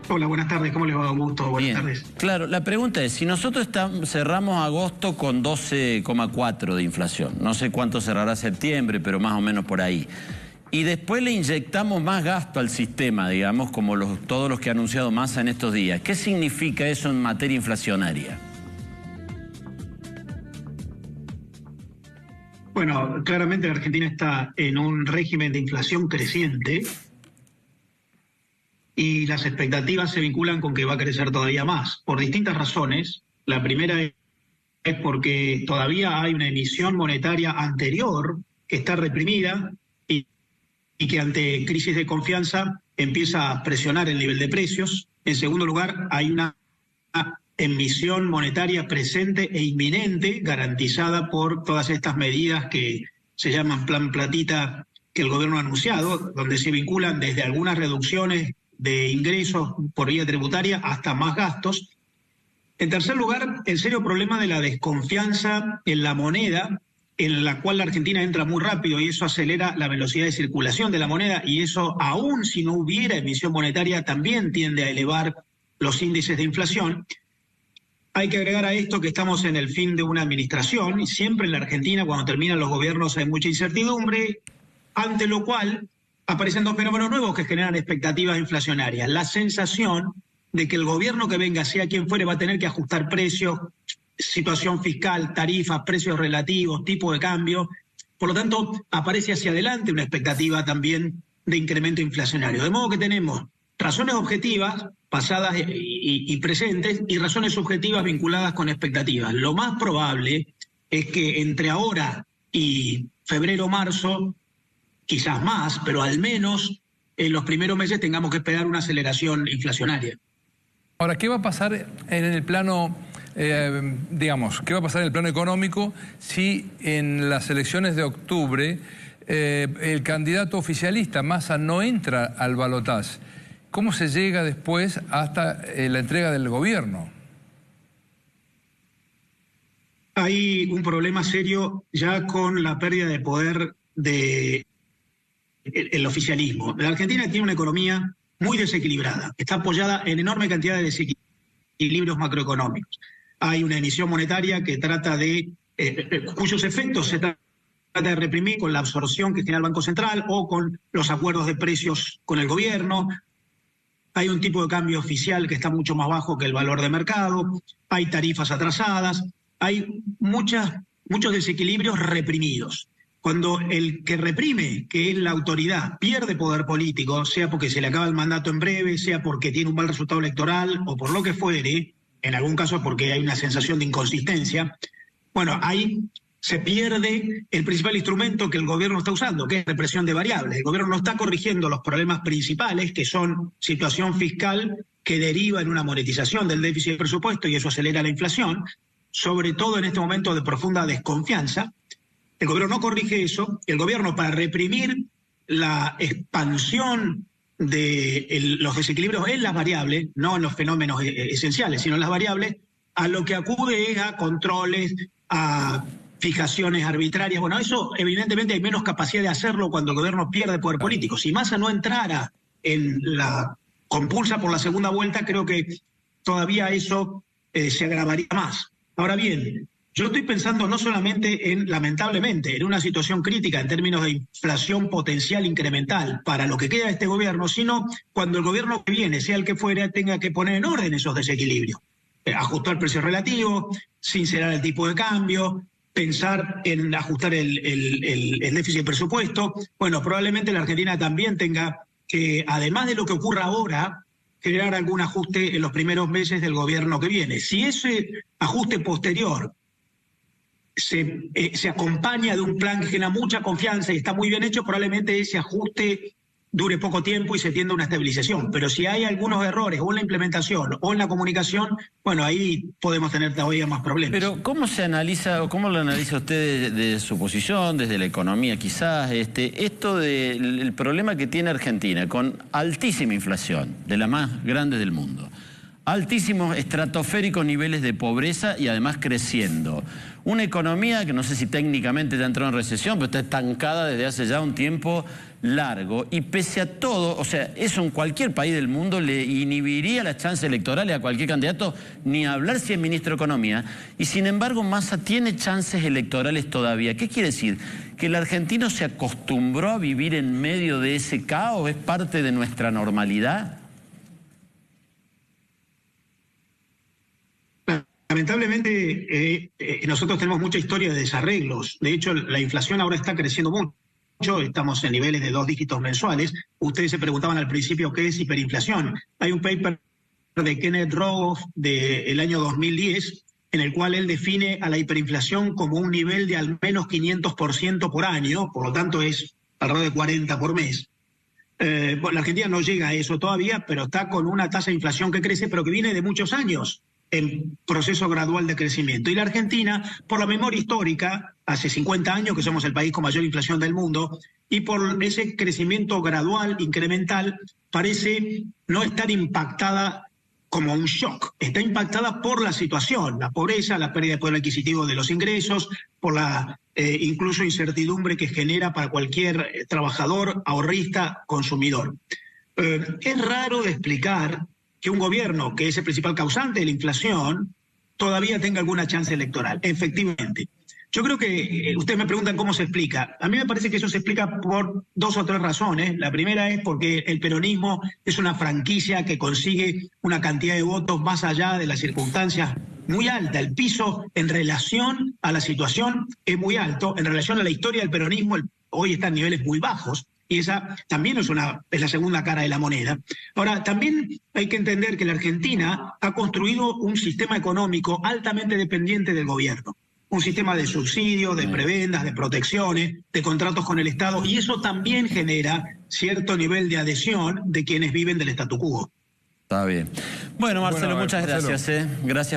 Hola, buenas tardes. ¿Cómo les va, Augusto? Buenas tardes. Claro, la pregunta es, si nosotros cerramos agosto con 12,4 de inflación, no sé cuánto cerrará septiembre, pero más o menos por ahí, y después le inyectamos más gasto al sistema, digamos, como todos los que ha anunciado Massa en estos días, ¿qué significa eso en materia inflacionaria? Bueno, claramente la Argentina está en un régimen de inflación creciente y las expectativas se vinculan con que va a crecer todavía más, por distintas razones. La primera es porque todavía hay una emisión monetaria anterior que está reprimida y que ante crisis de confianza empieza a presionar el nivel de precios. En segundo lugar, hay una emisión monetaria presente e inminente, garantizada por todas estas medidas que se llaman Plan Platita, que el gobierno ha anunciado, donde se vinculan desde algunas reducciones de ingresos por vía tributaria hasta más gastos. En tercer lugar, el serio problema de la desconfianza en la moneda, en la cual la Argentina entra muy rápido y eso acelera la velocidad de circulación de la moneda, y eso, aún si no hubiera emisión monetaria, también tiende a elevar los índices de inflación. Hay que agregar a esto que estamos en el fin de una administración, y siempre en la Argentina, cuando terminan los gobiernos, hay mucha incertidumbre, ante lo cual aparecen dos fenómenos nuevos que generan expectativas inflacionarias. La sensación de que el gobierno que venga, sea quien fuere, va a tener que ajustar precios, situación fiscal, tarifas, precios relativos, tipo de cambio. Por lo tanto, aparece hacia adelante una expectativa también de incremento inflacionario. De modo que tenemos razones objetivas, pasadas y presentes, y razones subjetivas vinculadas con expectativas. Lo más probable es que entre ahora y febrero-marzo, quizás más, pero al menos en los primeros meses tengamos que esperar una aceleración inflacionaria. Ahora, ¿qué va a pasar en el plano, qué va a pasar en el plano económico si en las elecciones de octubre el candidato oficialista, Massa, no entra al balotaje? ¿Cómo se llega después hasta la entrega del gobierno? Hay un problema serio ya con la pérdida de poder del oficialismo. La Argentina tiene una economía muy desequilibrada, está apoyada en enorme cantidad de desequilibrios macroeconómicos. Hay una emisión monetaria que trata de, cuyos efectos se trata de reprimir con la absorción que tiene el Banco Central o con los acuerdos de precios con el gobierno. Hay un tipo de cambio oficial que está mucho más bajo que el valor de mercado, hay tarifas atrasadas, hay muchos desequilibrios reprimidos. Cuando el que reprime, que es la autoridad, pierde poder político, sea porque se le acaba el mandato en breve, sea porque tiene un mal resultado electoral o por lo que fuere, en algún caso porque hay una sensación de inconsistencia, bueno, ahí se pierde el principal instrumento que el gobierno está usando, que es represión de variables. El gobierno no está corrigiendo los problemas principales, que son situación fiscal que deriva en una monetización del déficit de presupuesto, y eso acelera la inflación, sobre todo en este momento de profunda desconfianza. El gobierno no corrige eso. El gobierno, para reprimir la expansión de los desequilibrios en las variables, no en los fenómenos esenciales, sino en las variables, a lo que acude es a controles, a fijaciones arbitrarias. Bueno, eso evidentemente hay menos capacidad de hacerlo cuando el gobierno pierde poder político. Si Massa no entrara en la compulsa por la segunda vuelta, creo que todavía eso se agravaría más. Ahora bien, yo estoy pensando no solamente lamentablemente, en una situación crítica en términos de inflación potencial incremental para lo que queda de este gobierno, sino cuando el gobierno que viene, sea el que fuera, tenga que poner en orden esos desequilibrios. Ajustar precios relativos, sincerar el tipo de cambio, pensar en ajustar el déficit de presupuesto. Bueno, probablemente la Argentina también tenga que, además de lo que ocurra ahora, generar algún ajuste en los primeros meses del gobierno que viene. Si ese ajuste posterior se acompaña de un plan que genera mucha confianza y está muy bien hecho, probablemente ese ajuste dure poco tiempo y se tienda a una estabilización. Pero si hay algunos errores o en la implementación o en la comunicación, bueno, ahí podemos tener todavía más problemas. Pero ¿cómo se analiza o cómo lo analiza usted desde su posición, desde la economía quizás, esto del problema que tiene Argentina con altísima inflación, de las más grandes del mundo? altísimos, estratosféricos niveles de pobreza y además creciendo. Una economía que no sé si técnicamente ya entró en recesión, pero está estancada desde hace ya un tiempo largo. Y pese a todo, o sea, eso en cualquier país del mundo le inhibiría las chances electorales a cualquier candidato, ni hablar si es ministro de Economía. Y sin embargo, Massa tiene chances electorales todavía. ¿Qué quiere decir? ¿Que el argentino se acostumbró a vivir en medio de ese caos? ¿Es parte de nuestra normalidad? Lamentablemente, nosotros tenemos mucha historia de desarreglos. De hecho, la inflación ahora está creciendo mucho. Estamos en niveles de 2 dígitos mensuales. Ustedes se preguntaban al principio qué es hiperinflación. Hay un paper de Kenneth Rogoff del año 2010 en el cual él define a la hiperinflación como un nivel de al menos 500% por año, por lo tanto es alrededor de 40 por mes. La Argentina no llega a eso todavía, pero está con una tasa de inflación que crece, pero que viene de muchos años en proceso gradual de crecimiento. Y la Argentina, por la memoria histórica, hace 50 años que somos el país con mayor inflación del mundo, y por ese crecimiento gradual, incremental, parece no estar impactada como un shock. Está impactada por la situación, la pobreza, la pérdida de poder adquisitivo de los ingresos, por la incluso incertidumbre que genera para cualquier trabajador, ahorrista, consumidor. Es raro de explicar que un gobierno que es el principal causante de la inflación todavía tenga alguna chance electoral. Efectivamente. Yo creo que ustedes me preguntan cómo se explica. A mí me parece que eso se explica por 2 o 3 razones. La primera es porque el peronismo es una franquicia que consigue una cantidad de votos más allá de las circunstancias muy alta. El piso en relación a la situación es muy alto. En relación a la historia del peronismo, hoy está en niveles muy bajos. Y esa también es la segunda cara de la moneda. Ahora, también hay que entender que la Argentina ha construido un sistema económico altamente dependiente del gobierno. Un sistema de subsidios, de prebendas, de protecciones, de contratos con el Estado, y eso también genera cierto nivel de adhesión de quienes viven del statu quo. Está bien. Bueno, Marcelo, muchas gracias. Gracias.